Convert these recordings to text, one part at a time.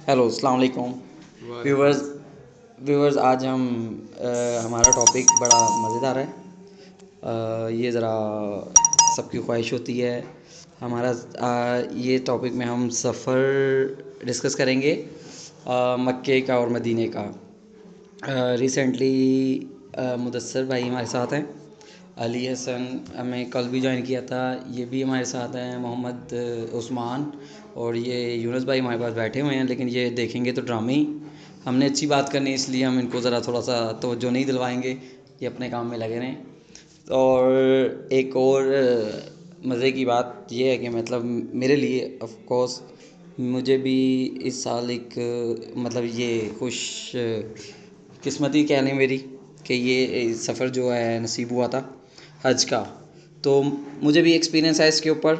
Hello अस्सलाम वालेकुम वालेकुम व्यूवर्स। व्यूवर्स आज हम हमारा टॉपिक बड़ा मज़ेदार है। ये ज़रा सबकी ख्वाहिश होती है हमारा। ये टॉपिक में हम सफ़र डिस्कस करेंगे, मक्के का और मदीने का। रिसेंटली मुदस्सर भाई हमारे साथ हैं, अली हसन हमें कल भी ज्वाइन किया था, ये भी हमारे साथ हैं, मोहम्मद उस्मान, और ये यूनुस भाई हमारे पास बैठे हुए हैं, लेकिन ये देखेंगे तो ड्रामे ही। हमने अच्छी बात करनी इसलिए हम इनको ज़रा थोड़ा सा तवज्जो नहीं दिलवाएंगे, ये अपने काम में लगे रहें। और एक और मज़े की बात ये है कि मतलब मेरे लिए ऑफ कोर्स मुझे भी इस साल एक मतलब ये खुश किस्मती कह लें मेरी कि ये सफ़र जो है नसीब हुआ था हज का। तो मुझे भी एक्सपीरियंस है इसके ऊपर।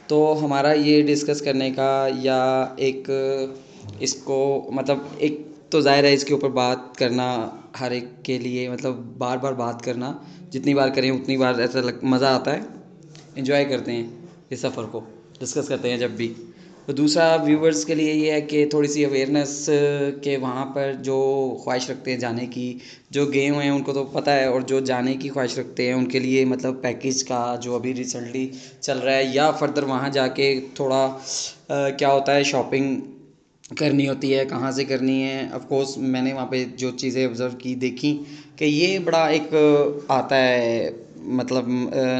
तो हमारा ये डिस्कस करने का या एक इसको मतलब एक तो ज़ाहिर है इसके ऊपर बात करना हर एक के लिए मतलब बार बार बात करना, जितनी बार करें उतनी बार ऐसा मज़ा आता है, इन्जॉय करते हैं इस सफ़र को, डिस्कस करते हैं जब भी। तो दूसरा व्यूवर्स के लिए ये है कि थोड़ी सी अवेयरनेस के वहाँ पर जो ख्वाहिश रखते हैं जाने की, जो गए हुए हैं उनको तो पता है, और जो जाने की ख्वाहिश रखते हैं उनके लिए मतलब पैकेज का जो अभी रिसेंटली चल रहा है, या फर्दर वहाँ जाके थोड़ा क्या होता है, शॉपिंग करनी होती है, कहाँ से करनी है। ऑफ कोर्स मैंने वहाँ पे जो चीज़ें ऑब्ज़र्व की देखी कि ये बड़ा एक आता है मतलब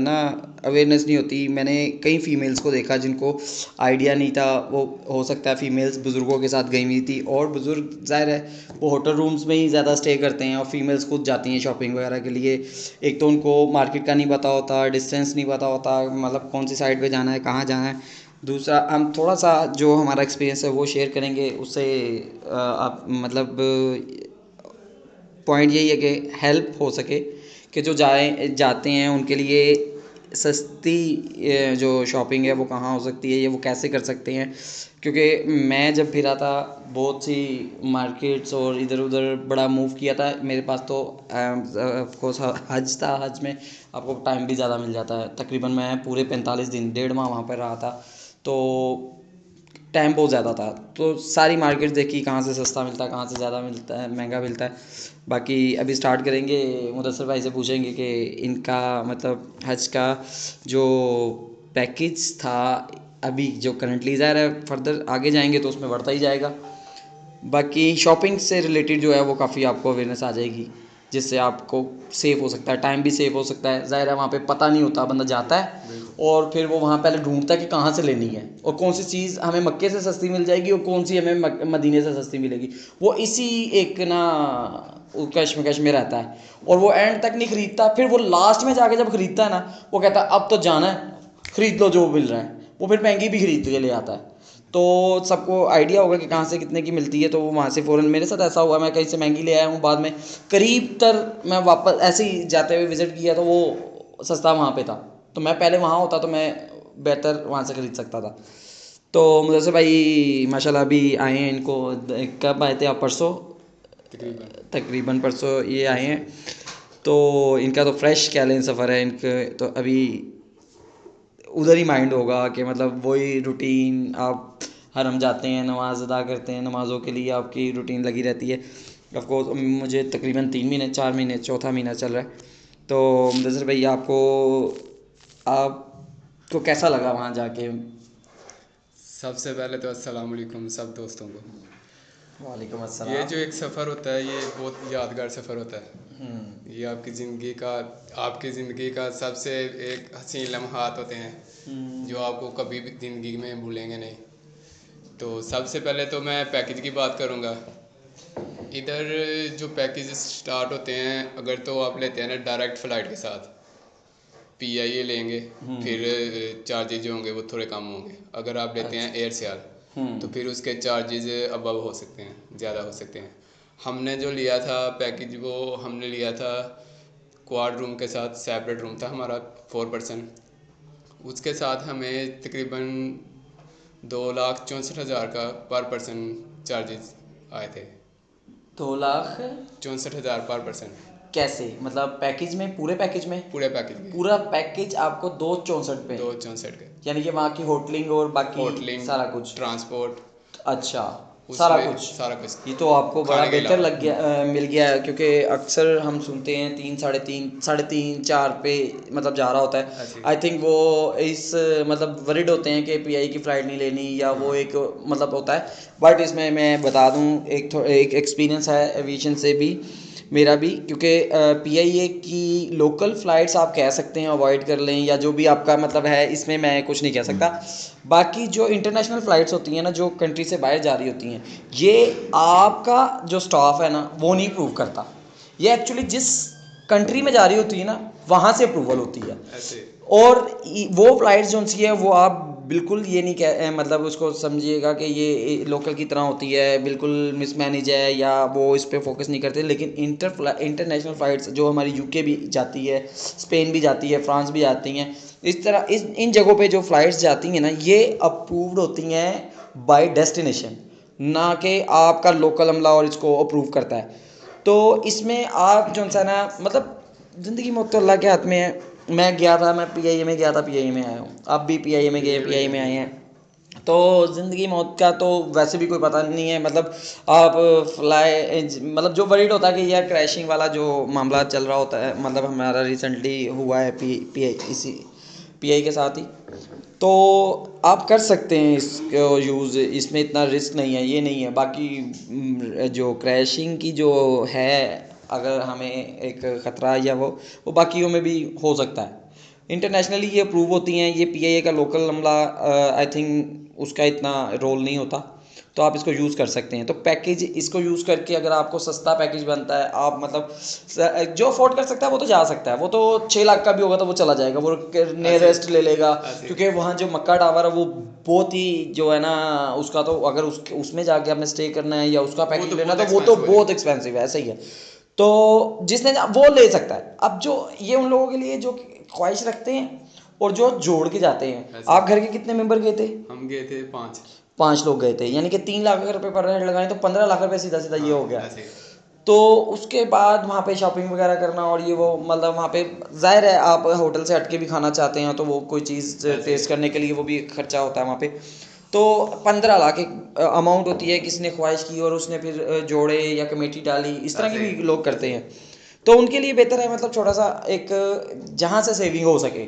ना अवेयरनेस नहीं होती। मैंने कई फ़ीमेल्स को देखा जिनको आइडिया नहीं था, वो हो सकता है फ़ीमेल्स बुज़ुर्गों के साथ गई हुई थी, और बुज़ुर्ग ज़ाहिर है वो होटल रूम्स में ही ज़्यादा स्टे करते हैं, और फीमेल्स खुद जाती हैं शॉपिंग वगैरह के लिए। एक तो उनको मार्केट का नहीं पता होता, डिस्टेंस नहीं पता होता, मतलब कौन सी साइड पे जाना है, कहाँ जाना है। दूसरा हम थोड़ा सा जो हमारा एक्सपीरियंस है वो शेयर करेंगे, उससे आप मतलब पॉइंट यही है कि हेल्प हो सके कि जो जाते हैं उनके लिए सस्ती जो शॉपिंग है वो कहाँ हो सकती है, ये वो कैसे कर सकते हैं। क्योंकि मैं जब फिरा था बहुत सी मार्केट्स और इधर उधर बड़ा मूव किया था, मेरे पास तो ऑफ कोर्स हज था, हज में आपको टाइम भी ज़्यादा मिल जाता है। तकरीबन मैं पूरे 45 दिन 1.5 माह वहाँ पर रहा था, तो टाइम बहुत ज़्यादा था। तो सारी मार्केट देखी, कहाँ से सस्ता मिलता है, कहाँ से ज़्यादा मिलता है, महंगा मिलता है। बाकी अभी स्टार्ट करेंगे, मुदस्सर भाई से पूछेंगे कि इनका मतलब हज का जो पैकेज था अभी जो करंटली ज़ाहिर है फर्दर आगे जाएंगे तो उसमें बढ़ता ही जाएगा। बाकी शॉपिंग से रिलेटेड जो है वो काफ़ी आपको अवेयरनेस आ जाएगी, जिससे आपको सेफ़ हो सकता है, टाइम भी सेव हो सकता है। ज़ाहिर है वहाँ पे पता नहीं होता, बंदा जाता है बिल्कुल। और फिर वो वहाँ पहले ढूंढता है कि कहाँ से लेनी है, और कौन सी चीज़ हमें मक्के से सस्ती मिल जाएगी और कौन सी हमें मदीने से सस्ती मिलेगी। वो इसी एक ना कश्मकश में रहता है, और वो एंड तक नहीं खरीदता। फिर वो लास्ट में जाके जब खरीदता है ना, वो कहता है अब तो जाना है, खरीद लो जो मिल रहा है। वो फिर महंगी भी खरीद के ले आता है। तो सबको आइडिया होगा कि कहाँ से कितने की मिलती है, तो वो वहाँ से फ़ौरन, मेरे साथ ऐसा हुआ, मैं कहीं से महंगी ले आया हूँ, बाद में करीब तर मैं वापस ऐसे ही जाते हुए विज़िट किया तो वो सस्ता वहाँ पे था। तो मैं पहले वहाँ होता तो मैं बेहतर वहाँ से ख़रीद सकता था। तो मुझे भाई माशाल्लाह अभी आए हैं, इनको कब आए थे आप? परसों, तकरीबन। तकरीबन परसों ये आए हैं। तो इनका तो फ्रेश कह लें सफ़र है इनके, तो अभी उधर ही माइंड होगा कि मतलब वही रूटीन, आप हरम जाते हैं, नमाज़ अदा करते हैं, नमाज़ों के लिए आपकी रूटीन लगी रहती है। ऑफ कोर्स मुझे तकरीबन 3 महीने 4 महीने चौथा महीना चल रहा है। तो मुदस्सिर भाई आपको कैसा लगा वहाँ जाके? सबसे पहले तो अस्सलाम वालेकुम सब दोस्तों को। वालेकुम ये अस्सलाम। जो एक सफ़र होता है ये बहुत यादगार सफ़र होता है। ये आपकी ज़िंदगी का सबसे एक हसीन लम्हात होते हैं जो आपको कभी भी ज़िंदगी में भूलेंगे नहीं। तो सबसे पहले तो मैं पैकेज की बात करूँगा। इधर जो पैकेज स्टार्ट होते हैं, अगर तो आप लेते हैं ना डायरेक्ट फ़्लाइट के साथ, PIA लेंगे, फिर चार्जेज जो होंगे वो थोड़े कम होंगे। अगर आप लेते हैं अच्छा। एयर से तो फिर उसके चार्जेज अबव हो सकते हैं, ज़्यादा हो सकते हैं। हमने जो लिया था पैकेज वो हमने लिया था क्वाड रूम के साथ, सेपरेट रूम था हमारा 4 पर्सन। उसके साथ हमें तकरीबन 2,64,000 का पर पर्सन चार्जेस आए थे। 2 लाख? 64,000 पर पर्सन, कैसे मतलब पैकेज में, पूरे पैकेज में? पूरे पैकेज के। पूरा पैकेज आपको 264 पे? 264 के। यानी कि वहाँ की होटलिंग और बाकी होटलिंग, सारा कुछ? ट्रांसपोर्ट, अच्छा। सारा उसमें कुछ। सारा कुछ ये तो आपको बड़ा खाने के बेहतर अलावा। लग गया, मिल गया है, क्योंकि अक्सर हम सुनते हैं 3 साढ़े तीन 4 पे मतलब जा रहा होता है। ऐसे। आई थिंक वो इस मतलब वरिड होते हैं कि पीआई की फ़्लाइट नहीं लेनी, या वो हाँ। एक मतलब होता है। बट इसमें मैं बता दूं, एक एक्सपीरियंस है एविएशन से भी मेरा भी, क्योंकि पीआईए की लोकल फ़्लाइट्स आप कह सकते हैं अवॉइड कर लें, या जो भी आपका मतलब है, इसमें मैं कुछ नहीं कह सकता। बाकी जो इंटरनेशनल फ़्लाइट्स होती हैं ना, जो कंट्री से बाहर जा रही होती हैं, ये आपका जो स्टाफ है ना वो नहीं प्रूव करता। ये एक्चुअली जिस कंट्री में जा रही होती है ना, वहाँ से अप्रूवल होती है। ऐसे। और वो फ्लाइट्स जो सी है वो आप बिल्कुल ये नहीं कह मतलब उसको समझिएगा कि ये लोकल की तरह होती है, बिल्कुल मिसमैनेज है, या वो इस पे फोकस नहीं करते। लेकिन इंटरनेशनल फ़्लाइट्स जो हमारी यूके भी जाती है, स्पेन भी जाती है, फ्रांस भी जाती हैं, इस तरह इन जगहों पे जो फ़्लाइट्स जाती हैं ना, ये अप्रूव्ड होती हैं बाय डेस्टिनेशन, ना कि आपका लोकल अमला और इसको अप्रूव करता है। तो इसमें आप जो सा ना मतलब ज़िंदगी मौत तो अल्लाह के हाथ में है। मैं गया था, मैं पीआईए में गया था, पीआईए में आया हूँ। आप भी पीआईए में गए, पीआईए में आए हैं। तो ज़िंदगी मौत का तो वैसे भी कोई पता नहीं है। मतलब आप मतलब जो वरीड होता है कि यह क्रैशिंग वाला जो मामला चल रहा होता है, मतलब हमारा रिसेंटली हुआ है पीआई के साथ ही। तो आप कर सकते हैं इसको यूज़, इसमें इतना रिस्क नहीं है, ये नहीं है। बाकी जो क्रैशिंग की जो है, अगर हमें एक ख़तरा या वो बाकियों में भी हो सकता है। इंटरनेशनली ये अप्रूव होती हैं, ये पीआईए का लोकल अमला आई थिंक उसका इतना रोल नहीं होता। तो आप इसको यूज़ कर सकते हैं। तो पैकेज इसको यूज़ करके अगर आपको सस्ता पैकेज बनता है, आप मतलब जो अफोर्ड कर सकता है वो तो जा सकता है। वो तो 6 लाख का भी होगा तो वो चला जाएगा, वो नियरेस्ट ले लेगा। ऐसे। क्योंकि वहाँ जो मक्का टावर है वो बहुत ही जो है ना, उसका तो अगर उसमें जाके आपने स्टे करना है या उसका वो पैकेज तो लेना, बहुत तो वो तो एक्सपेंसिव हो बहुत जाएगा। एक्सपेंसिव है, ऐसा ही है। तो जिसने वो ले सकता है। अब जो ये उन लोगों के लिए जो ख्वाहिश रखते हैं और जो जोड़ के जाते हैं। ऐसे। आप घर के कितने मेंबर गए थे? हम गए थे 5। 5 लोग गए थे, यानी कि 3 लाख अगर रुपये पर हेड लगाए तो 15 लाख रुपये सीधा सीधा ये हाँ। हो गया। ऐसे। तो उसके बाद वहाँ पे शॉपिंग वगैरह करना और ये वो, मतलब वहाँ पे जाहिर है आप होटल से हट के भी खाना चाहते हैं, तो वो कोई चीज़ ऐसे। टेस्ट करने के लिए वो भी खर्चा होता है वहाँ पे। तो 15 लाख एक अमाउंट होती है, किसी ने ख्वाहिश की और उसने फिर जोड़े या कमेटी डाली, इस तरह की ऐसे। भी लोग करते हैं। तो उनके लिए बेहतर है मतलब छोटा सा एक जहाँ से सेविंग हो सके।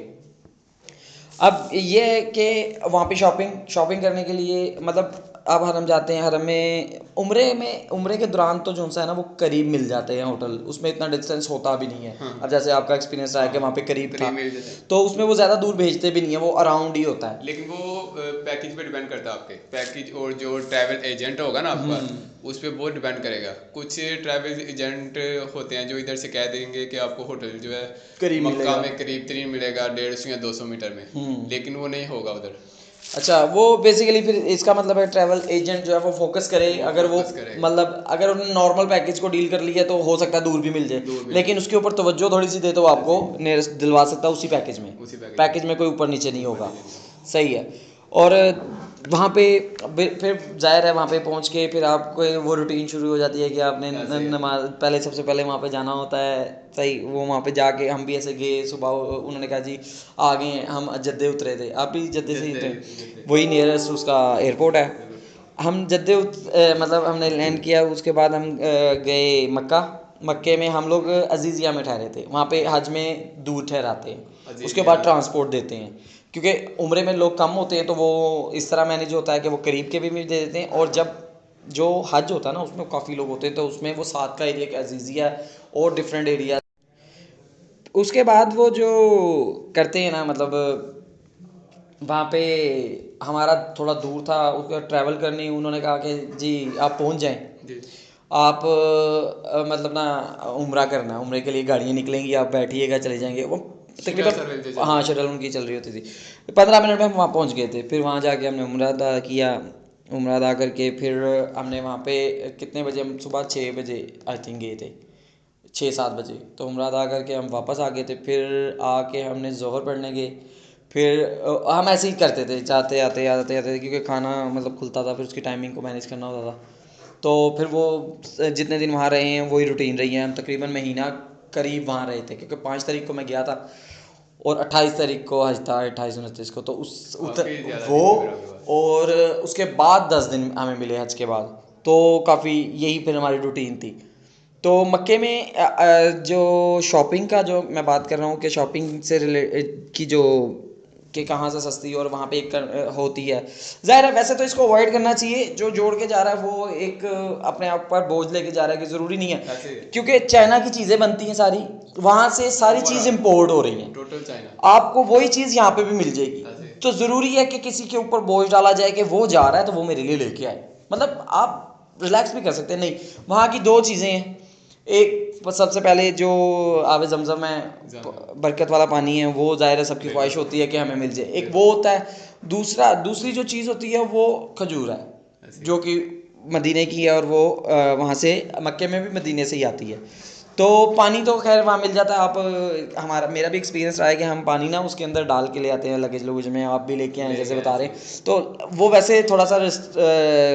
अब ये है कि वहाँ पे शॉपिंग शॉपिंग करने के लिए मतलब अब हरम जाते हैं, हरम में उम्रे के दौरान तो जो सा है ना वो करीब मिल जाते हैं होटल, उसमें इतना डिस्टेंस होता भी नहीं है। हाँ। अब जैसे आपका एक्सपीरियंस रहा है कि हाँ। वहाँ पे करीब था, करीब मिल जाता है। तो उसमें वो ज़्यादा दूर भेजते भी नहीं है, वो अराउंड ही होता है। लेकिन वो पैकेज पे डिपेंड करता है, आपके पैकेज और जो ट्रैवल एजेंट होगा ना आपका, उस पर बहुत डिपेंड करेगा। कुछ ट्रैवल एजेंट होते हैं जो इधर से कह देंगे कि आपको होटल जो है करीब मक्का मिलेगा। में करीब तरीन मिलेगा 150 या 200 मीटर में, लेकिन वो नहीं होगा उधर। अच्छा, वो बेसिकली फिर इसका मतलब है ट्रैवल एजेंट जो है वो फोकस करे। वो अगर वो फोकस करेगा। मतलब अगर उन्होंने नॉर्मल पैकेज को डील कर लिया तो हो सकता है दूर भी मिल जाए, दूर मिल लेकिन जाए। उसके ऊपर तवज्जो थोड़ी सी दे तो आपको ऐसे। नियरेस्ट दिलवा सकता है उसी पैकेज में। उसी पैकेज में कोई ऊपर नीचे नहीं ऊपर होगा। नीचे नहीं होगा। सही है। और वहाँ पे फिर जाहिर है वहाँ पे पहुँच के फिर आपको वो रूटीन शुरू हो जाती है कि आपने ऐसे। नमाज पहले सबसे पहले वहाँ पे जाना होता है। सही, वो वहाँ पे जाके हम भी ऐसे गए सुबह, उन्होंने कहा जी आ गए हैं, हम जद्दे उतरे थे, आप भी जद्दे से ही जद्दे। उतरे? जद्दे। वही नियरेस्ट उसका एयरपोर्ट है। बिल्कुल। हम जद्दे मतलब हमने लैंड किया, उसके बाद हम गए मक्का। मक्के में हम लोग अजीज़िया में ठहरे थे, वहाँ पे हज में दूर ठहराते हैं, उसके अजीजिया। बाद ट्रांसपोर्ट देते हैं। क्योंकि उम्रे में लोग कम होते हैं तो वो इस तरह मैनेज होता है कि वो करीब के भी दे देते हैं, और जब जो हज होता है ना उसमें काफ़ी लोग होते हैं तो उसमें वो साथ का एरिया का अजीज़िया और डिफरेंट एरिया। उसके बाद वो जो करते हैं ना मतलब वहाँ पे हमारा थोड़ा दूर था, उसका ट्रैवल करनी, उन्होंने कहा कि जी आप पहुँच जाएं, जी। आप मतलब ना उम्रा करना है, उम्रे के लिए गाड़ियाँ निकलेंगी, आप बैठिएगा चले जाएंगे। वो शटल सर्विस जो तकरीबन, चल हाँ रही है। शटल उनकी चल रही होती थी। 15 मिनट में हम वहाँ पहुँच गए थे। फिर वहाँ जाके हमने उम्रा अदा किया। उम्रा अदा करके फिर हमने वहाँ पे कितने बजे, हम सुबह 6 बजे आई थिंक गए थे, 6-7 बजे। तो उम्रा अदा करके हम वापस आ गए थे। फिर आके हमने ज़ोहर पढ़ने गए। फिर हम ऐसे ही करते थे, जाते आते आते आते, क्योंकि खाना मतलब खुलता था, फिर उसकी टाइमिंग को मैनेज करना होता था। तो फिर वो जितने दिन वहाँ रहे हैं वही रूटीन रही है। हम तकरीबन महीना करीब वहाँ रहे थे, क्योंकि 5 तारीख को मैं गया था और 28 तारीख को हज था, 28-29 को। तो काफ़ी ज़्यादा वो दिन थे फिर आपके पास। और उसके बाद 10 दिन हमें मिले हज के बाद। तो काफ़ी यही फिर हमारी रूटीन थी। तो मक्के में जो शॉपिंग का जो मैं बात कर रहा हूँ कि शॉपिंग से रिलेटेड की जो कि कहाँ से सस्ती और वहाँ पे एक होती है, ज़ाहिर है वैसे तो इसको अवॉइड करना चाहिए। जो जोड़ के जा रहा है वो एक अपने आप पर बोझ लेके जा रहा है कि ज़रूरी नहीं है, क्योंकि चाइना की चीज़ें बनती हैं सारी, वहाँ से सारी चीज़ इम्पोर्ट हो रही हैं, टोटल चाइना, आपको वही चीज़ यहाँ पे भी मिल जाएगी। तो ज़रूरी है कि किसी के ऊपर बोझ डाला जाए कि वो जा रहा है तो वो मेरे लिए लेके आए, मतलब आप रिलैक्स भी कर सकते हैं। नहीं, वहाँ की दो चीज़ें हैं, एक सबसे पहले जो आवे जमजम है, बरकत वाला पानी है, वो ज़ाहिर है सबकी ख्वाहिश होती है कि हमें मिल जाए, एक वो होता है। दूसरी जो चीज़ होती है वो खजूर है, जो कि मदीने की है और वो वहाँ से मक्के में भी मदीने से ही आती है। तो पानी तो खैर वहाँ मिल जाता है। आप मेरा भी एक्सपीरियंस रहा है कि हम पानी ना उसके अंदर डाल के ले आते हैं लगेज लगेज में, आप भी लेके आए जैसे बता रहे हैं। तो वो वैसे थोड़ा सा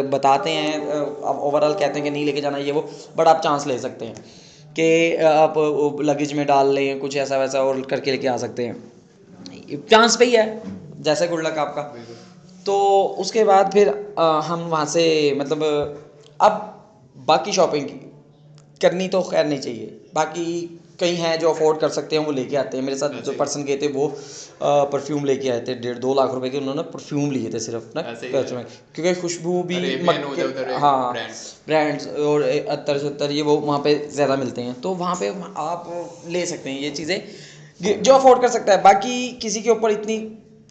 बताते हैं, अब ओवरऑल कहते हैं कि नहीं लेके जाना ये वो, बट आप चांस ले सकते हैं कि आप लगेज में डाल लें कुछ ऐसा वैसा और करके लेके आ सकते हैं, चांस पे ही है, जैसे गुड लक आपका। तो उसके बाद फिर हम वहाँ से मतलब अब बाकी शॉपिंग करनी तो खैर नहीं चाहिए, बाकी कई हैं जो अफोर्ड कर सकते हैं वो लेके आते हैं। मेरे साथ जो पर्सन गए थे वो परफ्यूम लेके आए थे, 1.5-2 लाख रुपए के उन्होंने परफ्यूम लिए थे सिर्फ ना, क्योंकि खुशबू भी हाँ ब्रांड्स और अत्तर शत्तर ये वो वहाँ पे ज़्यादा मिलते हैं, तो वहाँ पे आप ले सकते हैं ये चीज़ें जो अफोर्ड कर सकता है। बाकी किसी के ऊपर इतनी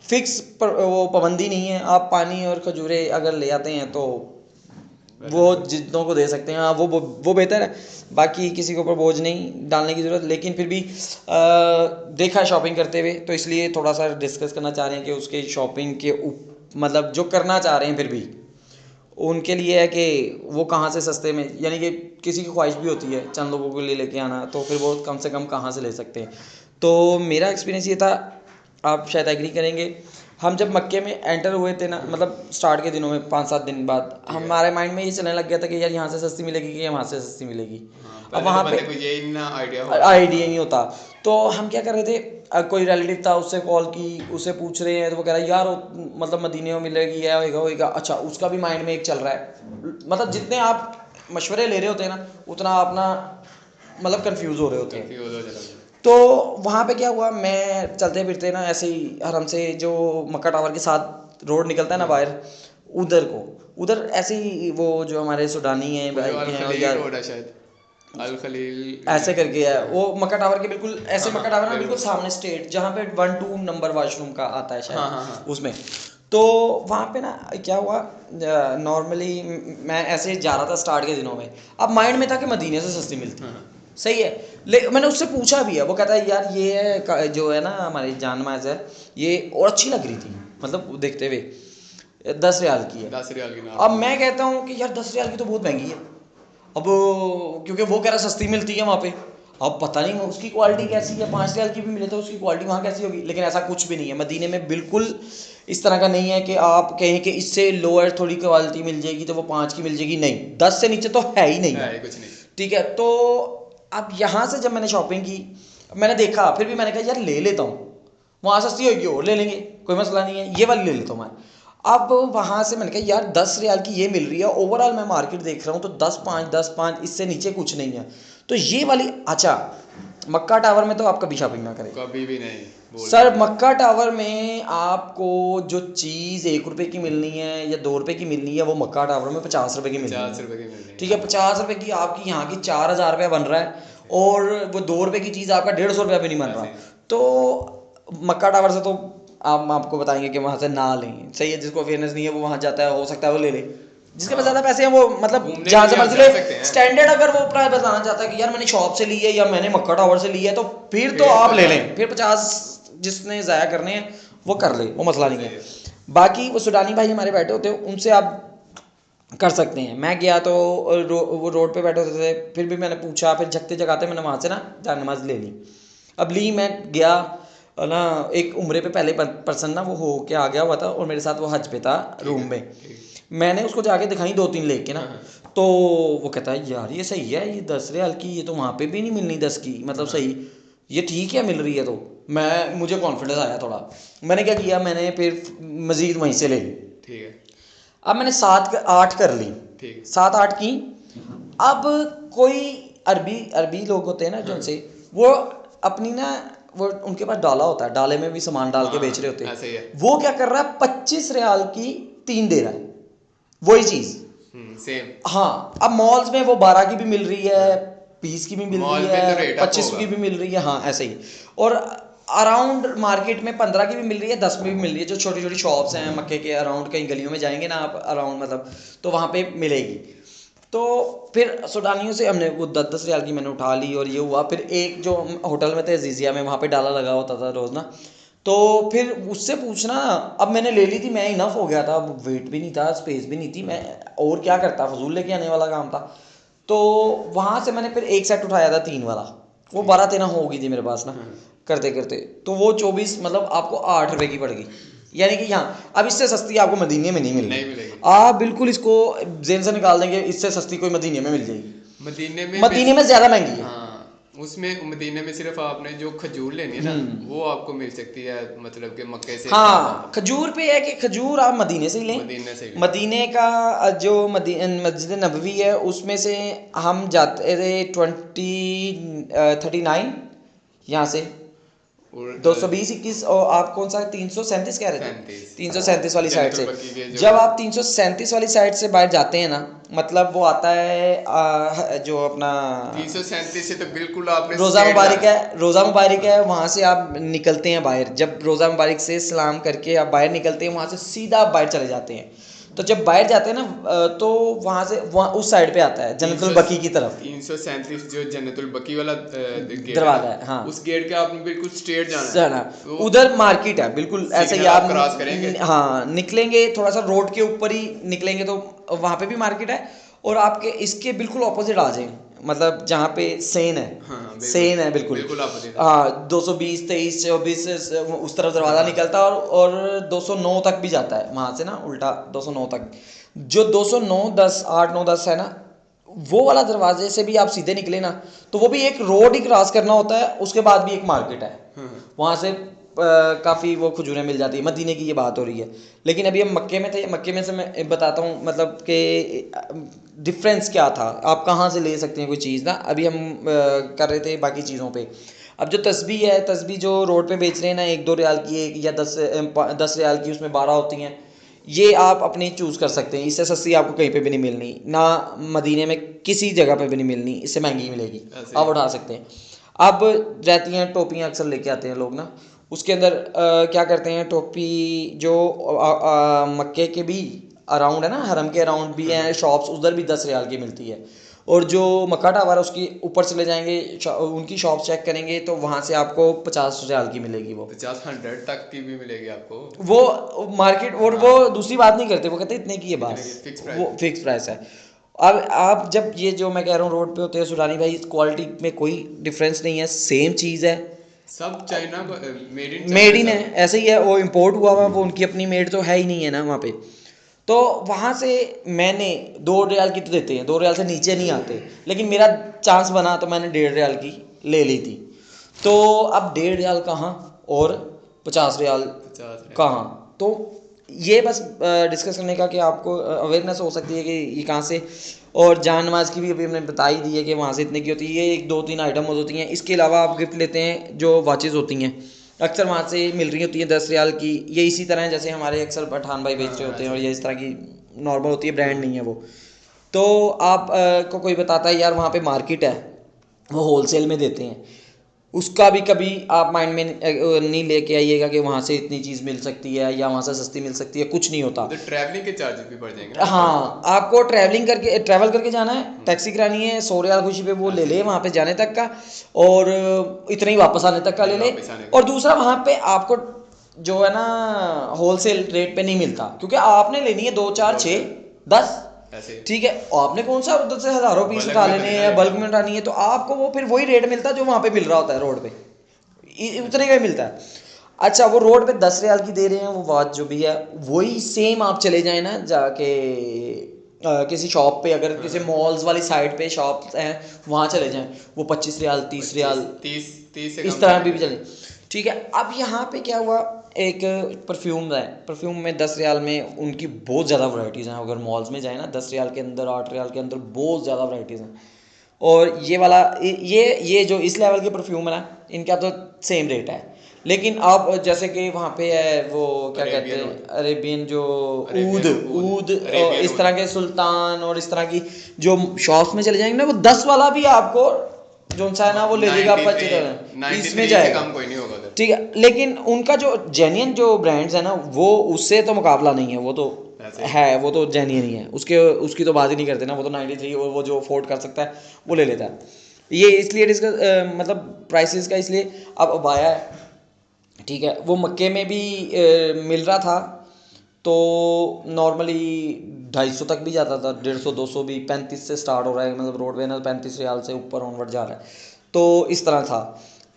फिक्स वो पाबंदी नहीं है, आप पानी और खजूरें अगर ले आते हैं तो वो जितनों को दे सकते हैं, हाँ वो बेहतर है। बाकी किसी के ऊपर बोझ नहीं डालने की ज़रूरत, लेकिन फिर भी देखा है शॉपिंग करते हुए, तो इसलिए थोड़ा सा डिस्कस करना चाह रहे हैं कि उसके शॉपिंग के मतलब जो करना चाह रहे हैं फिर भी उनके लिए है कि वो कहाँ से सस्ते में, यानी कि किसी की ख्वाहिश भी होती है चंद लोगों के लिए लेके आना, तो फिर वो कम से कम कहाँ से ले सकते हैं। तो मेरा एक्सपीरियंस ये था, आप शायद एग्री करेंगे। हम जब मक्के में एंटर हुए थे ना, मतलब स्टार्ट के दिनों में 5-7 दिन बाद हमारे माइंड में ये चलने लग गया था कि यार यहाँ से सस्ती मिलेगी कि वहाँ से सस्ती मिलेगी। अब वहाँ पे आइडिया नहीं होता, तो हम क्या कर रहे थे, कोई रिलेटिव था उससे कॉल की, उससे पूछ रहे हैं तो वो कह रहा है यार मतलब मदीने में मिलेगी या होएगा। अच्छा, उसका भी माइंड में एक चल रहा है, मतलब जितने आप मशवरे ले रहे होते हैं ना उतना अपना मतलब कंफ्यूज हो रहे होते हैं। तो वहाँ पे क्या हुआ, मैं चलते फिरते ना ऐसे ही आराम से जो मक्का टावर के साथ रोड निकलता है ना बाहर, उधर ऐसे ही वो जो हमारे सुडानी हैं अल खलील ऐसे करके है वो मक्का टावर के बिल्कुल ऐसे, मक्का टावर ना बिल्कुल सामने स्ट्रेट जहाँ पे 1-2 नंबर वॉशरूम का आता है शायद उसमें। तो वहाँ पे ना क्या हुआ, नॉर्मली मैं ऐसे जा रहा था स्टार्ट के दिनों में, अब माइंड में था कि मदीने से सस्ती मिलती है, सही है। मैंने उससे पूछा भी है, वो कहता है यार ये जो है ना हमारी जान माज है ये और अच्छी लग रही थी, मतलब देखते हुए 10 रियाल की है। 10 रियाल की। अब मैं कहता हूँ कि यार 10 रियाल की तो बहुत महंगी है, अब क्योंकि वो कह रहा सस्ती मिलती है वहाँ पे, अब पता नहीं उसकी क्वालिटी कैसी है, 5 रियाल की भी मिले तो उसकी क्वालिटी वहाँ कैसी होगी। लेकिन ऐसा कुछ भी नहीं है मदीने में, बिल्कुल इस तरह का नहीं है कि आप कहें कि इससे लोअर थोड़ी क्वालिटी मिल जाएगी तो वो 5 की मिल जाएगी, नहीं, 10 से नीचे तो है ही नहीं है, कुछ नहीं। ठीक है। तो अब यहाँ से जब मैंने शॉपिंग की, मैंने देखा, फिर भी मैंने कहा यार ले लेता हूँ, वहाँ सस्ती होगी और ले लेंगे, कोई मसला नहीं है, ये वाली ले लेता हूँ मैं। अब वहाँ से मैंने कहा यार 10 रियाल की ये मिल रही है, ओवरऑल मैं मार्केट देख रहा हूँ तो 10-5 इससे नीचे कुछ नहीं है, तो ये वाली। अच्छा, मक्का टावर में तो आप कभी शॉपिंग ना करें, कभी भी नहीं सर। मक्का टावर में आपको जो चीज़ 1 रुपये की मिलनी है या 2 रुपये की मिलनी है, वो मक्का टावर में 50 रुपये की मिलनी है, ठीक है। 50 रुपये की आपकी यहाँ की 4,000 रुपया बन रहा है, और वो 2 रुपये की चीज़ आपका 150 रुपया भी नहीं बन रहा। तो मक्का टावर से तो आपको बताएंगे कि वहाँ से ना लें, सही है। जिसको अवेयरनेस नहीं है वो वहाँ जाता है, हो सकता है वो ले ले, जिसके पास ज़्यादा पैसे हैं वो मतलब जहाँ से मर्जी ले। स्टैंडर्ड अगर वो प्राइस बताना चाहता है कि यार मैंने शॉप से ली है या मैंने मक्का टावर से ली है, तो फिर तो आप ले लें, फिर 50 जिसने ज़ाया करने हैं वो कर ले, वो मसला नहीं है। बाकी वो सुडानी भाई हमारे बैठे होते हैं, उनसे आप कर सकते हैं। मैं गया तो वो रोड पे बैठे होते थे, फिर भी मैंने पूछा, फिर झकते जगाते मैंने वहाँ से ना जान नमाज ले ली। अब ली, मैं गया ना, एक उम्रे पे पहले पर्सन ना वो हो के आ गया हुआ था और मेरे साथ वो हज पे था रूम में, मैंने उसको जाके दिखाई 2-3 लेके ना, तो वो कहता है यार ये सही है, ये 10 रियाल की, ये तो वहाँ पे भी नहीं मिलनी 10 की, मतलब सही, ये ठीक है मिल रही है। तो मुझे कॉन्फिडेंस आया थोड़ा, मैंने क्या किया, मैंने फिर मज़ीद वहीं से ले ली, ठीक है। अब मैंने 7-8 कर ली, ठीक। 7-8 की। अब कोई अरबी लोग होते हैं ना जो उनसे वो अपनी ना वो उनके पास डाला होता है, डाले में भी सामान डाल के बेच रहे होते ऐसे ही है। हैं। वो क्या कर रहा है 25 रियाल की 3 दे रहा है, वही चीज। सेम। हाँ, अब मॉल्स में वो 12 की भी मिल रही है, 20 की भी मिल मॉल रही में तो है, रेट अप 25 की होगा। भी मिल रही है। हाँ ऐसे ही। और अराउंड मार्केट में 15 की भी मिल रही है, 10 में भी मिल रही है। जो छोटी छोटी शॉप्स हैं मक्के के अराउंड, कहीं गलियों में जाएंगे ना आप अराउंड मतलब, तो वहाँ पे मिलेगी। तो फिर सूडानियों से हमने वो 10-10 रियाल की मैंने उठा ली और ये हुआ। फिर एक जो होटल में थे अजीजिया में, वहाँ पे डाला लगा होता था रोज़ ना, तो फिर उससे पूछना। अब मैंने ले ली थी, मैं इनफ हो गया था, अब वेट भी नहीं था, स्पेस भी नहीं थी, मैं और क्या करता, फजूल लेके आने वाला काम था। तो वहाँ से मैंने फिर एक सेट उठाया था 3 वाला, वो 12-13 हो गई थी मेरे पास ना करते करते। तो वो 24 मतलब आपको 8 रुपए की पड़ गई। यानी कि यहाँ अब इससे सस्ती आपको मदीने में नहीं मिलेगी। आप बिल्कुल इसको जेन से निकाल देंगे, इससे सस्ती कोई मदीने में मिल जाएगी। मदीने में ज़्यादा महंगी है। हाँ, उसमें मदीने में सिर्फ आपने जो खजूर लेनी है ना वो आपको मिल सकती है, मतलब कि मक्के से। हाँ, खजूर पे है कि खजूर आप मदीने से ही लें। मदीने से ही लें। मदीने का जो मस्जिद नबवी है उसमें से हम जाते थे 39 यहाँ से, और 220-21। और आप कौन सा 337 कह रहे थे? 37 337 वाली साइड से। जन्नतुल बकी के जब आप 337 वाली साइड से बाहर जाते हैं ना, मतलब वो आता है जो अपना 337 से तो बिल्कुल आपने रोज़ा straight मुबारक जाना है, रोज़ा मुबारक है, वहाँ से आप निकलते हैं बाहर। जब रोज़ा मुबारक से सलाम करके आप बाहर निकलते हैं, वहाँ से सीधा आप बाहर चले जाते हैं। तो जब बाहर जाते हैं ना तो वहाँ से उस साइड पे आता है जन्नतुल बकी की तरफ। 337 जो जन्नतुल बकी वाला गेट दरवाजा है, हाँ। उस गेट के आपने बिल्कुल स्ट्रेट जाना जाना है। तो उधर मार्केट है बिल्कुल ऐसे ही। आप क्रॉस करेंगे। हाँ निकलेंगे थोड़ा सा रोड के ऊपर ही निकलेंगे तो वहाँ पे भी मार्केट है। और आपके इसके बिल्कुल ऑपोजिट आ जाएंगे, मतलब जहाँ पे सेन है। हाँ, सेन है बिल्कुल। बिल्कुल opposite है। हाँ 220, 23, 24 उस तरफ दरवाज़ा निकलता है और 209 तक भी जाता है वहाँ से ना, उल्टा 209 तक। जो 209, 10, 8, 9, 10 है ना, वो वाला दरवाजे से भी आप सीधे निकले ना तो वो भी एक रोड ही क्रॉस करना होता है, उसके बाद भी एक मार्केट है। वहाँ से काफ़ी वो खजूरें मिल जाती है। मदीने की ये बात हो रही है, लेकिन अभी हम मक्के में थे। मक्के में से मैं बताता हूँ मतलब कि डिफरेंस क्या था, आप कहाँ से ले सकते हैं कोई चीज़ ना। अभी हम कर रहे थे बाकी चीज़ों पे। अब जो तस्बीह है, तस्बीह जो रोड पे बेच रहे हैं ना, 1-2 रियाल की एक या 10 रियाल की, उसमें 12 होती हैं। ये आप अपनी चूज़ कर सकते हैं, इससे सस्ती आपको कहीं पे भी नहीं मिलनी, ना मदीने में किसी जगह पे भी नहीं मिलनी, इससे महंगी मिलेगी, आप उठा सकते हैं। अब रहती हैं टोपियाँ, अक्सर लेके आते हैं लोग ना, उसके अंदर क्या करते हैं, टोपी जो मक्के के भी अराउंड है ना, हरम के अराउंड भी हैं शॉप्स, उधर भी 10 रियाल की मिलती है। और जो मक्का टावर है उसकी ऊपर चले जाएंगे, उनकी शॉप चेक करेंगे तो वहाँ से आपको 50 रियाल की मिलेगी। वो 50-100 तक की भी मिलेगी आपको वो मार्केट। और वो दूसरी बात नहीं करते, वो कहते इतने की है बस, वो फिक्स प्राइस है। अब आप जब ये जो मैं कह रहा हूँ रोड पे होते हैं सुडानी भाई, क्वालिटी में कोई डिफरेंस नहीं है, सेम चीज़ है, सब चाइना मेड इन है, ऐसे ही है। वो इम्पोर्ट हुआ हुआ, वो उनकी अपनी मेड तो है ही नहीं है ना वहाँ पे। तो वहाँ से मैंने 2 रियाल की तो देते हैं, 2 रियाल से नीचे नहीं आते, लेकिन मेरा चांस बना तो मैंने 1.5 रियाल की ले ली थी। तो अब 1.5 रियाल कहाँ और 50 रियाल कहाँ, तो ये बस डिस्कस करने का कि आपको अवेयरनेस हो सकती है कि ये कहाँ से। और जान नमाज की भी अभी हमने बता ही दी है कि वहाँ से इतने की होती है, ये 1-2-3 आइटम होती हैं। इसके अलावा आप गिफ्ट लेते हैं जो वॉचेज़ होती हैं, अक्सर वहाँ से मिल रही होती हैं 10 रियाल की। ये इसी तरह है जैसे हमारे अक्सर पठान भाई बेच रहे होते हैं, और ये इस तरह की नॉर्मल होती है, ब्रांड नहीं है वो। तो आप को कोई बताता है यार वहाँ पे मार्केट है, वो होलसेल में देते हैं, उसका भी कभी आप माइंड में नहीं लेके आइएगा कि वहाँ से इतनी चीज़ मिल सकती है या वहाँ से सस्ती मिल सकती है, कुछ नहीं होता। तो ट्रैवलिंग के चार्जेस भी बढ़ जाएंगे। हाँ, आपको ट्रैवल करके जाना है, टैक्सी करानी है, 100 रियाल खुशी पे वो ले ले वहाँ पे जाने तक का, और इतना ही वापस आने तक का ले ले। और दूसरा वहाँ पे आपको जो है ना होलसेल रेट पे नहीं मिलता, क्योंकि आपने लेनी है 2, 4, 6, 10, ठीक है। आपने कौन सा उधर से हज़ारों पीस उठा लेने हैं, बल्क में उठानी है, तो आपको वो फिर वही रेट मिलता है जो वहाँ पे मिल रहा होता है रोड पे, उतने का ही मिलता है। अच्छा, वो रोड पे 10 रियाल की दे रहे हैं वो वॉच जो भी है, वही सेम आप चले जाए ना जाके किसी शॉप पे, अगर किसी मॉल्स वाली साइड पे शॉप हैं वहाँ चले जाएं, वो 25 रियाल, 30 रियाल, 30 इस तरह भी चले, ठीक है। अब यहाँ पे क्या हुआ, एक परफ्यूम है, परफ्यूम में 10 रियाल में उनकी बहुत ज़्यादा वैरायटीज़ हैं। अगर मॉल्स में जाए ना 10 रियाल के अंदर 8 रियाल के अंदर बहुत ज़्यादा वैरायटीज़ हैं। और ये वाला ये जो इस लेवल के परफ्यूम है ना, इनका तो सेम रेट है। लेकिन आप जैसे कि वहाँ पे है वो क्या कहते हैं, अरेबियन जो ऊद ऊद इस तरह के सुल्तान और इस तरह की जो शॉप्स में चले जाएंगे ना, वो 10 वाला भी आपको जो सा है ना वो ले लेगा 25 इसमें जाएगा, काम कोई नहीं होगा उधर। ठीक है। लेकिन उनका जो जेन्युइन जो ब्रांड्स है ना, वो उससे तो मुकाबला नहीं है, वो तो है, वो तो जेन्युइन ही है, उसकी तो बात ही नहीं करते ना। वो तो 93 और वो जो अफोर्ड कर सकता है वो ले लेता है। ये इसलिए डिस्कस मतलब प्राइसेस का इसलिए अब अबाया है, ठीक है। वो मक्के में भी मिल रहा था, तो नॉर्मली 250 तक भी जाता था, 150 200 भी, 35 से स्टार्ट हो रहा है, मतलब रोड पे ना 35 रियाल से ऊपर ऑनवर्ड जा रहा है। तो इस तरह था,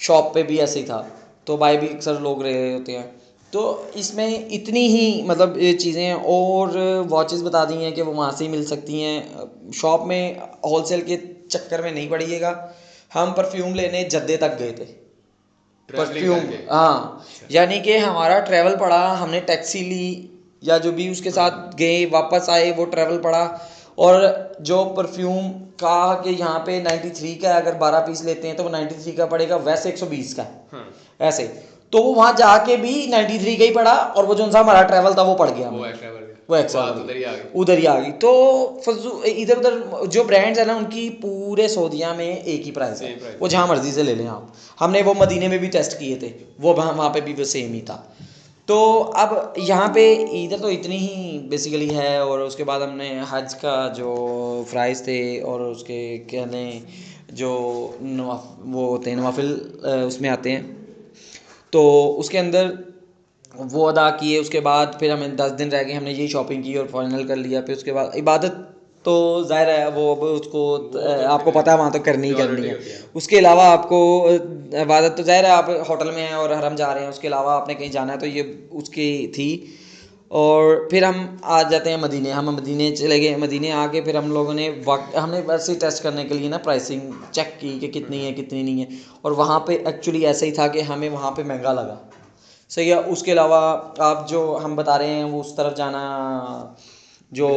शॉप पे भी ऐसे ही था, तो बाई भी अक्सर लोग रहे होते हैं। तो इसमें इतनी ही मतलब ये चीज़ें, और वॉचेस बता दी हैं कि वो वहाँ से ही मिल सकती हैं, शॉप में होलसेल के चक्कर में नहीं पड़िएगा। हम परफ्यूम लेने जद्दे तक गए थे, परफ्यूम, हाँ, यानी कि हमारा ट्रैवल पड़ा, हमने टैक्सी ली या जो भी उसके साथ गए, वापस आए, वो ट्रैवल पड़ा। और जो परफ्यूम का कि यहाँ पे 93 का अगर 12 पीस लेते हैं तो वो 93 का पड़ेगा, वैसे 120 का ऐसे। तो वो वहाँ जाके भी 93 का ही पड़ा, और वो जो सा हमारा ट्रैवल था वो पड़ गया, वो एक्स्ट्रा उधर ही आ गई। तो इधर उधर जो ब्रांड्स है ना, उनकी पूरे सऊदीया में एक ही प्राइस है, वो जहाँ मर्जी से ले लें आप। हमने वो मदीने में भी टेस्ट किए थे, वो वहाँ पे भी वो सेम ही था। तो अब यहाँ पे इधर तो इतनी ही बेसिकली है। और उसके बाद हमने हज का जो प्राइस थे और उसके कहने जो वो होते हैं नवाफिल, उसमें आते हैं, तो उसके अंदर वो अदा किए। उसके बाद फिर हमें 10 दिन रह गए, हमने यही शॉपिंग की और फाइनल कर लिया। फिर उसके बाद इबादत तो ज़ाहिर है वो अब उसको आपको पता है वहाँ तो करनी ही करनी है। उसके अलावा आपको इबादत तो ज़ाहिर है आप होटल में हैं और हरम जा रहे हैं, उसके अलावा आपने कहीं जाना है तो ये उसकी थी। और फिर हम आ जाते हैं मदीने, हम मदीने चले गए। मदीने आके फिर हम लोगों ने हमने वैसे ही टेस्ट करने के लिए ना प्राइसिंग चेक की कि कितनी है कितनी नहीं है। और वहाँ पे एक्चुअली ऐसा ही था कि हमें वहाँ पे महंगा लगा, सही है। उसके अलावा आप जो हम बता रहे हैं वो उस तरफ जाना, जो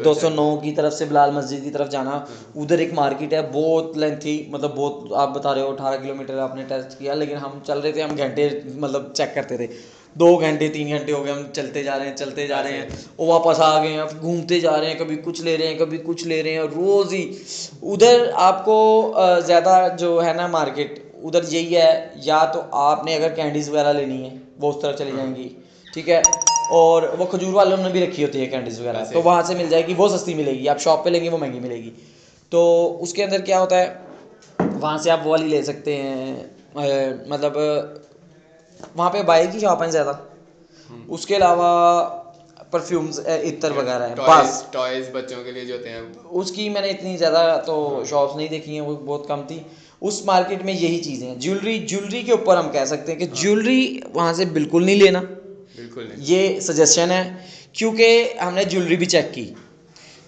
209 की तरफ से बिलाल मस्जिद की तरफ जाना, उधर एक मार्केट है बहुत लेंथी, मतलब बहुत, आप बता रहे हो 18 किलोमीटर आपने टेस्ट किया, लेकिन हम चल रहे थे, हम घंटे मतलब चेक करते थे, 2 घंटे 3 घंटे हो गए हम चलते जा रहे हैं और वापस आ गए हैं, घूमते जा रहे हैं, कभी कुछ ले रहे हैं कभी कुछ ले रहे हैं, रोज़ ही उधर आपको ज़्यादा जो है ना मार्केट उधर यही है। या तो आपने अगर कैंडीज़ वगैरह लेनी है वो उस तरफ चली जाएंगी, ठीक है। और वो खजूर वालों ने भी रखी होती है कैंडीज़ वगैरह, तो वहाँ से मिल जाएगी, वो सस्ती मिलेगी। आप शॉप पे लेंगे वो महंगी मिलेगी। तो उसके अंदर क्या होता है, वहाँ से आप वो वाली ले सकते हैं, मतलब वहाँ पे बाइक की शॉप है ज़्यादा। उसके अलावा परफ्यूम्स इत्र वगैरह है, बस टॉयज बच्चों के लिए जो होते हैं। उसकी मैंने इतनी ज़्यादा तो शॉप्स नहीं देखी हैं, वो बहुत कम थी। उस मार्केट में यही चीज़ें हैं। ज्वेलरी के ऊपर हम कह सकते हैं कि ज्वेलरी वहाँ से बिल्कुल नहीं लेना, बिल्कुल नहीं, ये सजेशन है। क्योंकि हमने ज्वेलरी भी चेक की,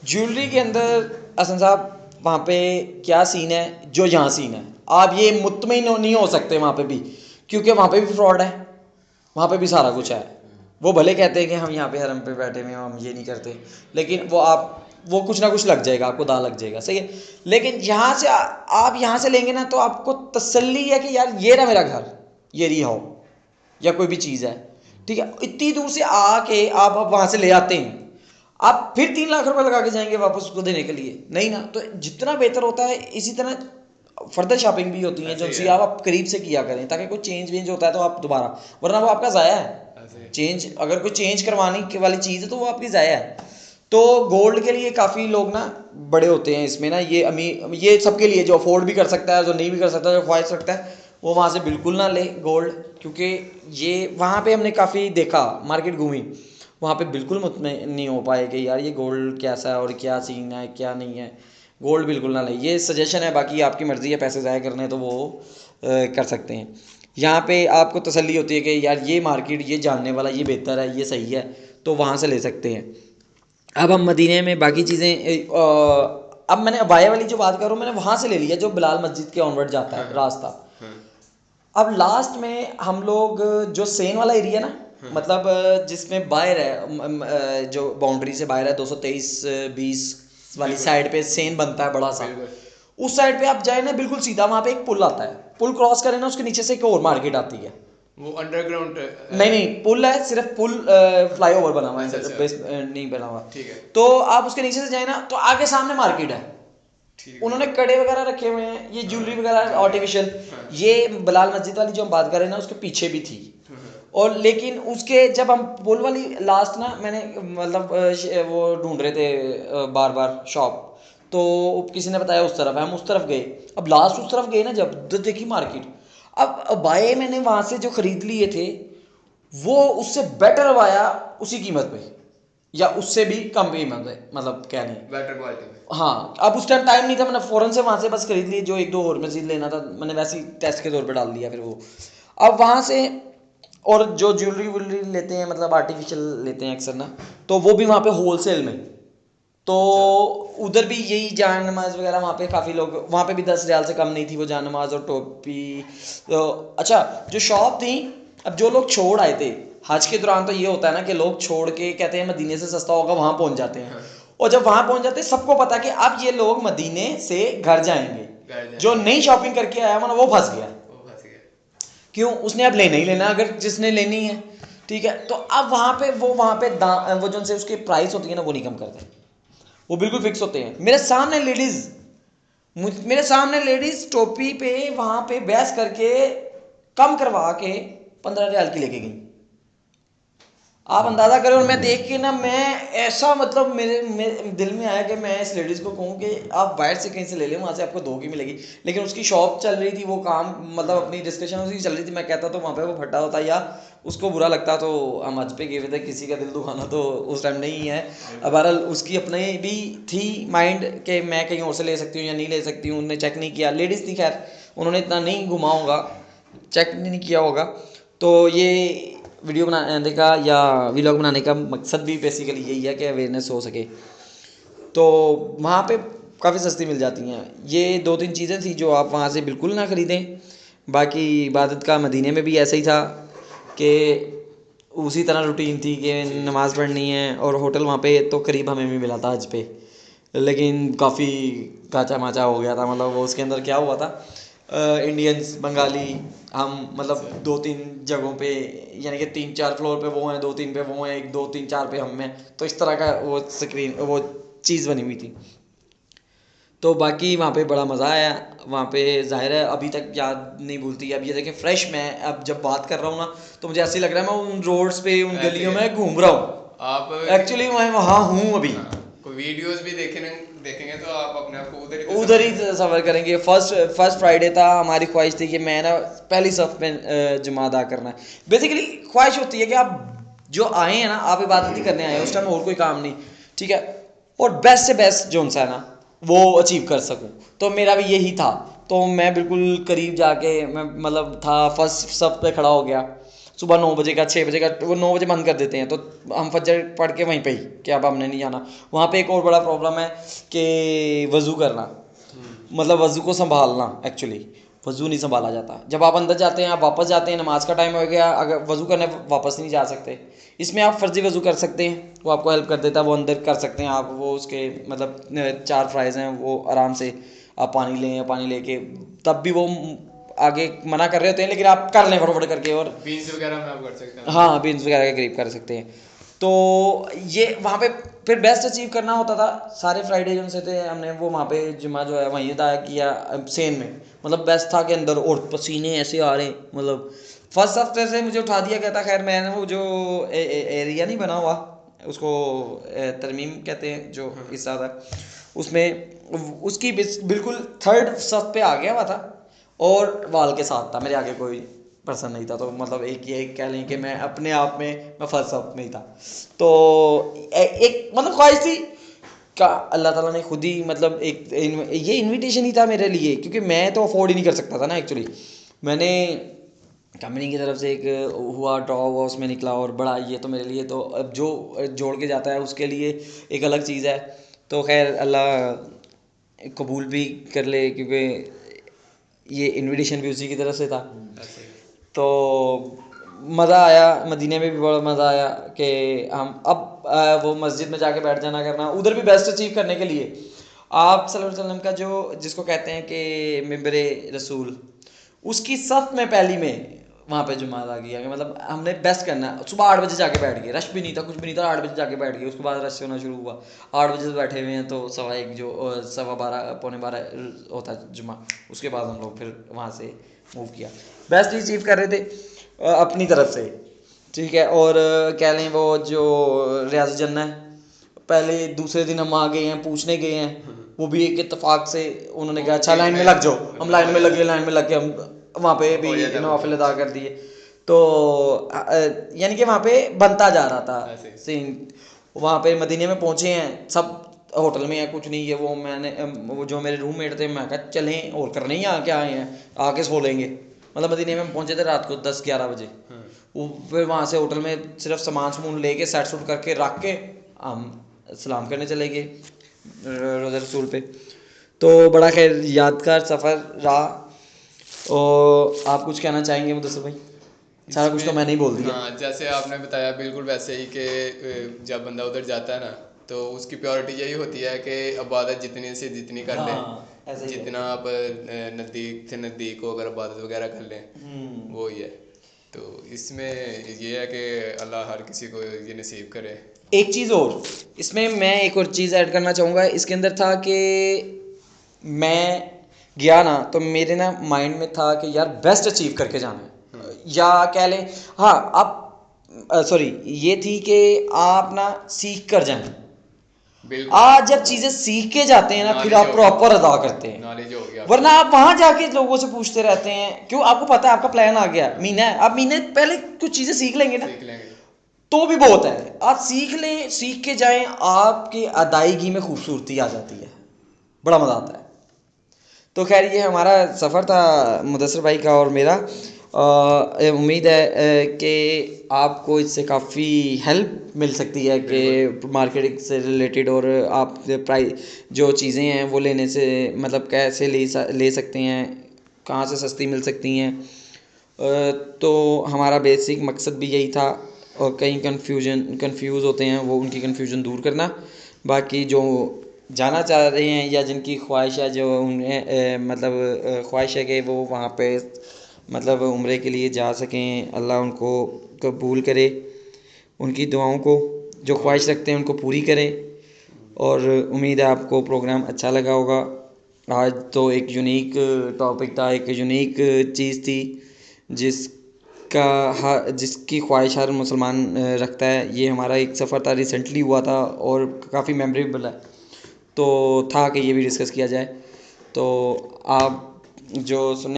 ज्वेलरी के अंदर हसन साहब वहाँ पे क्या सीन है जो यहाँ सीन है, आप ये मुतमईन नहीं हो सकते वहाँ पे भी, क्योंकि वहाँ पे भी फ्रॉड है, वहाँ पे भी सारा कुछ है। वो भले कहते हैं कि हम यहाँ पे हरम पे बैठे हुए हैं, हम ये नहीं करते, लेकिन वो कुछ ना कुछ लग जाएगा, आपको दाल लग जाएगा, सही है। लेकिन यहाँ से आप यहाँ से लेंगे ना तो आपको तसल्ली है कि यार ये रहा मेरा घर, ये रही हो या कोई भी चीज़ है, ठीक है। इतनी दूर से आके आप वहाँ से ले आते हैं, आप फिर 3 लाख रुपए लगा के जाएंगे वापस उसको देने के लिए, नहीं ना। तो जितना बेहतर होता है, इसी तरह फर्दर शॉपिंग भी होती है जो सी आप करीब से किया करें, ताकि कोई चेंज वेंज होता है तो आप दोबारा, वरना वो आपका ज़ाया है। चेंज अगर कोई चेंज करवाने वाली चीज़ है तो वो आपकी ज़ाया है। तो गोल्ड के लिए काफ़ी लोग ना बड़े होते हैं इसमें ना, ये सबके लिए, जो अफोर्ड भी कर सकता है, जो नहीं भी कर सकता, जो ख्वाहिश रखता है, वो वहाँ से बिल्कुल ना ले गोल्ड। क्योंकि ये वहाँ पे हमने काफ़ी देखा, मार्केट घूमी, वहाँ पे बिल्कुल मुतमईन नहीं हो पाए कि यार ये गोल्ड कैसा है और क्या सीन है क्या नहीं है। गोल्ड बिल्कुल ना ले, ये सजेशन है, बाकी आपकी मर्ज़ी है, पैसे ज़ाया करने तो वो कर सकते हैं। यहाँ पे आपको तसल्ली होती है कि यार ये मार्केट, ये जानने वाला, ये बेहतर है, ये सही है, तो वहाँ से ले सकते हैं। अब हम मदीने में बाकी चीज़ें, अब मैंने अबाया वाली जो बात कर रहा हूँ, मैंने वहाँ से ले लिया जो बिलाल मस्जिद के ऑनवर्ड जाता है रास्ता। अब लास्ट में हम लोग जो सेन वाला एरिया ना, मतलब जिसमें बाहर है जो बाउंड्री से बाहर है 223-20 वाली साइड पे सेन बनता है बड़ा सा, उस साइड पे आप जाए ना बिल्कुल सीधा, वहां पे एक पुल आता है, पुल क्रॉस करें ना उसके नीचे से एक और मार्केट आती है। वो अंडरग्राउंड नहीं पुल है, सिर्फ पुल फ्लाईओवर बना हुआ है, नहीं बना हुआ। ठीक है। तो आप उसके नीचे से जाए ना तो आगे सामने मार्केट है, उन्होंने कड़े वगैरह रखे हुए हैं, ये ज्वेलरी वगैरह आर्टिफिशियल। ये बिलाल मस्जिद वाली जो हम बात कर रहे हैं ना उसके पीछे भी थी। और लेकिन उसके जब हम पुल वाली लास्ट ना मैंने मतलब वो ढूंढ रहे थे बार बार शॉप, तो किसी ने बताया उस तरफ है, हम उस तरफ गए। अब लास्ट उस तरफ गए ना जब, तो देखी मार्केट। अब बाय मैंने वहां से जो खरीद लिए थे वो उससे बेटर आया उसी कीमत पे, या उससे भी कम कीमत में, मतलब क्या नहीं बेटर क्वालिटी में। हाँ, अब उस टाइम टाइम नहीं था, मैंने फौरन से वहां से बस खरीद लिए, जो एक दो और मजीद लेना था मैंने वैसे ही टेस्ट के तौर पे डाल दिया फिर वो। अब वहां से और जो ज्वेलरी वुलरी लेते हैं मतलब आर्टिफिशियल लेते हैं अक्सर ना, तो वो भी वहाँ पे होलसेल में। तो उधर भी यही जान नमाज वगैरह वहाँ पे काफ़ी लोग, वहाँ पे भी 10 रियाल से कम नहीं थी वो जान नमाज और टोपी। तो अच्छा जो शॉप थी, अब जो लोग छोड़ आए थे हज के दौरान, तो ये होता है ना कि लोग छोड़ के कहते हैं मदीने से सस्ता होगा, वहाँ पहुँच जाते हैं। और जब वहाँ पहुँच जाते हैं सबको पता कि अब ये लोग मदीने से घर जाएंगे। जो नई शॉपिंग करके आया वो फंस गया। क्यों? उसने अब लेना ही लेना, अगर जिसने लेनी है ठीक है। तो अब वहाँ पे वो जो उनसे उसकी प्राइस होती है ना वो नहीं कम करते, वो बिल्कुल फिक्स होते हैं। मेरे सामने लेडीज टोपी पे वहां पे बहस करके कम करवा के 15 रियाल की लेके गई। आप अंदाजा करें। और मैं देख के ना मैं ऐसा मतलब मेरे दिल में आया कि मैं इस लेडीज़ को कहूँ कि आप बाहर से कहीं से ले लें, वहाँ से आपको 2 की मिलेगी। लेकिन उसकी शॉप चल रही थी, वो काम मतलब अपनी डिस्कशन उसकी चल रही थी। मैं कहता तो वहाँ पे वो फटा होता या उसको बुरा लगता, तो हम हज पे गए हुए थे, किसी का दिल दुखाना तो उस टाइम नहीं है। अब बहरहाल उसकी अपने भी थी माइंड कि मैं कहीं और से ले सकती हूँ या नहीं ले सकती हूँ, उन्होंने चेक नहीं किया। लेडीज़ थी, खैर उन्होंने इतना नहीं घुमाऊँगा, चेक नहीं किया होगा। तो ये वीडियो बनाने का या व्लॉग बनाने का मकसद भी बेसिकली यही है कि अवेयरनेस हो सके। तो वहाँ पे काफ़ी सस्ती मिल जाती हैं। ये 2-3 चीज़ें थी जो आप वहाँ से बिल्कुल ना ख़रीदें। बाकी इबादत का मदीने में भी ऐसा ही था कि उसी तरह रूटीन थी कि नमाज़ पढ़नी है। और होटल वहाँ पे तो करीब हमें भी मिला था हज पे, लेकिन काफ़ी काचा माचा हो गया था। मतलब वो उसके अंदर क्या हुआ था, इंडियंस बंगाली हम मतलब 2-3 जगहों पे, यानी कि 3-4 फ्लोर पे वो हैं, 2-3 पे वो हैं, 1-2-3-4 पे हम हैं। तो इस तरह का वो स्क्रीन वो चीज़ बनी हुई थी। तो बाकी वहाँ पे बड़ा मज़ा आया। वहाँ पे ज़ाहिर है अभी तक याद नहीं भूलती। अब ये देखें फ्रेश मैं अब जब बात कर रहा हूँ ना तो मुझे ऐसे लग रहा है मैं उन रोड्स पे उन गलियों में घूम रहा हूँ। आप एक्चुअली मैं वहाँ हूँ अभी। कोई वीडियोस भी देखेंगे तो आप अपने आप को उधर ही सफ़र करेंगे। फर्स्ट फ्राइडे था, हमारी ख्वाहिश थी कि मैं ना पहली सफ़ में जुमा अदा करना है। बेसिकली ख्वाहिश होती है कि आप जो आए हैं ना, आप इबादत ही करने आए हैं, उस टाइम और कोई काम नहीं, ठीक है। और बेस्ट से बेस्ट जो उनसा है ना वो अचीव कर सकूं, तो मेरा भी यही था। तो मैं बिल्कुल करीब जाके मैं मतलब था फर्स्ट सफ़ पे खड़ा हो गया। सुबह 9 बजे का 6 बजे का, वो 9 बजे बंद कर देते हैं, तो हम फजर पढ़ के वहीं पे ही कि अब हमने नहीं जाना। वहाँ पे एक और बड़ा प्रॉब्लम है कि वज़ू करना, मतलब वज़ू को संभालना। एक्चुअली वज़ू नहीं संभाला जाता। जब आप अंदर जाते हैं, आप वापस जाते हैं, नमाज का टाइम हो गया, अगर वज़ू करने वापस नहीं जा सकते। इसमें आप फ़र्ज़ी वज़ू कर सकते हैं, वो आपको हेल्प कर देता है, वो अंदर कर सकते हैं आप। वो उसके मतलब 4 फ़्राइज़ हैं, वो आराम से आप पानी लें, पानी लेके तब भी वो आगे मना कर रहे होते हैं, लेकिन आप कर लें फटाफट करके। और बीन्स वगैरह में आप कर सकते हैं। हाँ, बीन्स वगैरह के करीब कर सकते हैं। तो ये वहाँ पे फिर बेस्ट अचीव करना होता था। सारे फ्राइडे जो से थे हमने वो वहाँ पे जुम्मा जो है वहीं अदा किया सेन में। मतलब बेस्ट था कि अंदर और पसीने ऐसे आ रहे, मतलब फर्स्ट हफ्ते से मुझे उठा दिया गया था। खैर मैंने वो जो एरिया नहीं बना हुआ उसको तरमीम कहते हैं जो हिस्सा था उसमें, उसकी बिल्कुल थर्ड सफ पे आ गया हुआ था और वाल के साथ था। मेरे आगे कोई पर्सन नहीं था, तो मतलब एक ये कह लें कि मैं अपने आप में मैं फर्स्ट सफ में ही था। तो एक मतलब ख्वाहिश थी का अल्लाह ताला ने खुद ही मतलब ये इनविटेशन ही था मेरे लिए, क्योंकि मैं तो अफोर्ड ही नहीं कर सकता था ना। एक्चुअली मैंने कंपनी की तरफ से एक हुआ ड्रॉ हुआ, उसमें निकला और बड़ा ये तो मेरे लिए तो अब जो जोड़ के जाता है उसके लिए एक अलग चीज़ है। तो खैर अल्लाह कबूल भी कर ले, क्योंकि ये इनविटेशन भी उसी की तरफ से था। तो मज़ा आया, मदीने में भी बड़ा मज़ा आया कि हम अब वो मस्जिद में जाके बैठ जाना करना, उधर भी बेस्ट अचीव करने के लिए आप सल्लल्लाहु अलैहि वसल्लम का जो जिसको कहते हैं कि मिंबर रसूल, उसकी सफ में पहली में वहाँ पे जुमा अदा किया कि मतलब हमने बेस्ट करना है। सुबह 8 बजे जाके बैठ गए, रश भी नहीं था, कुछ भी नहीं था, 8 बजे जाके बैठ गए, उसके बाद रश होना शुरू हुआ। 8 बजे से बैठे हुए हैं तो 1:15 जो 12:15 पौने 12 होता है जुमा, उसके बाद हम लोग फिर वहाँ से मूव किया। बेस्ट अचीव कर रहे थे अपनी तरफ से, ठीक है। और कह लें वो जो रियाज जन्ना है, पहले दूसरे दिन हम आ गए हैं, पूछने गए हैं, वो भी एक इत्तेफाक से उन्होंने कहा अच्छा लाइन में लग जाओ, हम लाइन में लग गए, हम वहाँ पे भी नवाफिल अदा कर दिए। तो यानी कि वहाँ पे बनता जा रहा था सीन। वहाँ पे मदीने में पहुँचे हैं, सब होटल में है, कुछ नहीं है। वो जो मेरे रूममेट थे, मैं कहा चलें और करने ही आके आए हैं, आके सो लेंगे। मतलब मदीने में पहुँचे थे रात को 10-11 बजे। वो फिर वहाँ से होटल में सिर्फ सामान लेके सेट सूट करके रख के हम सलाम करने चले गए रोज़ा रसूल पे। तो बड़ा खैर यादगार सफ़र रहा। और आप कुछ कहना चाहेंगे मुदस्सिर भाई? सारा कुछ तो मैंने ही बोल दिया। हाँ, जैसे आपने बताया बिल्कुल वैसे ही कि जब बंदा उधर जाता है ना, तो उसकी प्रायोरिटी यही होती है कि इबादत जितनी से जितनी कर लें, जितना आप नज़दीक से नज़दीक हो अगर इबादत वगैरह कर लें, वो ही है। तो इसमें ये है कि अल्लाह हर किसी को ये नसीब करे। एक चीज़ और इसमें मैं एक और चीज़ ऐड करना चाहूँगा। इसके अंदर था कि मैं गया ना तो मेरे ना माइंड में था कि यार बेस्ट अचीव करके जाना है, या कह लें हाँ आप सॉरी ये थी कि आप ना सीख कर जाएं। आज जब चीज़ें सीख के जाते हैं ना फिर आप प्रॉपर अदा करते हैं, नॉलेज हो गया। वरना आप वहाँ जाके लोगों से पूछते रहते हैं क्यों, आपको पता है आपका प्लान आ गया महीना है, आप महीने पहले कुछ चीज़ें सीख लेंगे ना तो भी बहुत है। आप सीख लें, सीख के जाएं, आपकी अदायगी में खूबसूरती आ जाती है, बड़ा मज़ा आता है। तो खैर ये हमारा सफ़र था मुदस्सिर भाई का और मेरा। उम्मीद है कि आपको इससे काफ़ी हेल्प मिल सकती है कि मार्केटिंग से रिलेटेड, और आप प्राइस जो चीज़ें हैं वो लेने से मतलब कैसे ले सकते हैं, कहाँ से सस्ती मिल सकती हैं। तो हमारा बेसिक मकसद भी यही था। और कहीं कंफ्यूज होते हैं वो उनकी कंफ्यूजन दूर करना। बाकी जो जाना चाह रहे हैं या जिनकी ख्वाहिश है, जो उन्हें मतलब ख्वाहिश है कि वो वहाँ पे मतलब उम्रे के लिए जा सकें, अल्लाह उनको कबूल करे, उनकी दुआओं को, जो ख्वाहिश रखते हैं उनको पूरी करें। और उम्मीद है आपको प्रोग्राम अच्छा लगा होगा। आज तो एक यूनिक टॉपिक था, एक यूनिक चीज़ थी जिसकी ख्वाहिश हर मुसलमान रखता है। ये हमारा एक सफ़र था, रिसेंटली हुआ था और काफ़ी मेमोरेबल है, तो था कि ये भी डिस्कस किया जाए। तो आप जो सुनने